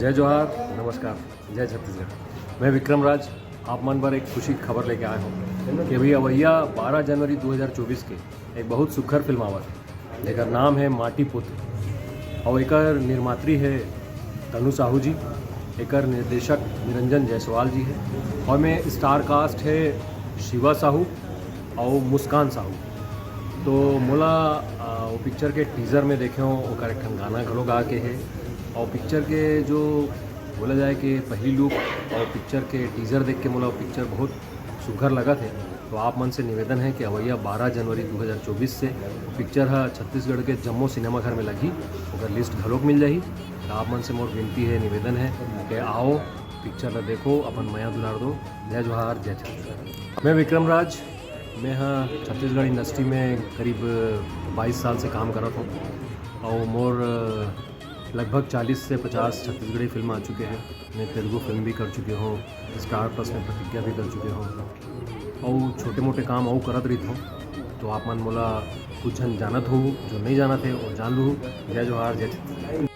जय जोहार, नमस्कार, जय छत्तीसगढ़। मैं विक्रम राज आप मन पर एक खुशी की खबर लेके आया हूँ कि भैया भैया 12 जनवरी 2024 के एक बहुत सुखर फिल्म आवत है जेकर नाम है माटी पुत्र और एकर निर्मात्री है तनु साहू जी, एकर निर्देशक निरंजन जायसवाल जी है और में स्टार कास्ट है शिवा साहू और मुस्कान साहू। तो मोला वो पिक्चर के टीज़र में देखे हो ओकर एक ठन गाना घलो गा के है और पिक्चर के जो बोला जाए कि पहली लुक और पिक्चर के टीज़र देख के मोला पिक्चर बहुत सुघर लगा थे। तो आप मन से निवेदन है कि अवैया 12 जनवरी 2024 से पिक्चर है छत्तीसगढ़ के जम्मो सिनेमा घर में लगी, अगर लिस्ट घलोक मिल जाही। तो आप मन से मोर विनती है, निवेदन है कि आओ पिक्चर ला देखो, अपन मया दुलार दो। जय जोहार, जय छत्तीसगढ़। मैं विक्रम राज, मैं हाँ छत्तीसगढ़ इंडस्ट्री में करीब 22 साल से काम करत हूँ और मोर लगभग 40 से 50 छत्तीसगढ़ी फिल्म आ चुके हैं। मैं तेलुगु फिल्म भी कर चुके हूँ, स्टार प्लस में प्रतिज्ञा भी कर चुके हूँ और छोटे मोटे काम और करत रही हूँ। तो आप मन मोला कुछ जानत हो जो नहीं जानत है और जान लूँ। जय जोहार, जय छत्तीसगढ़।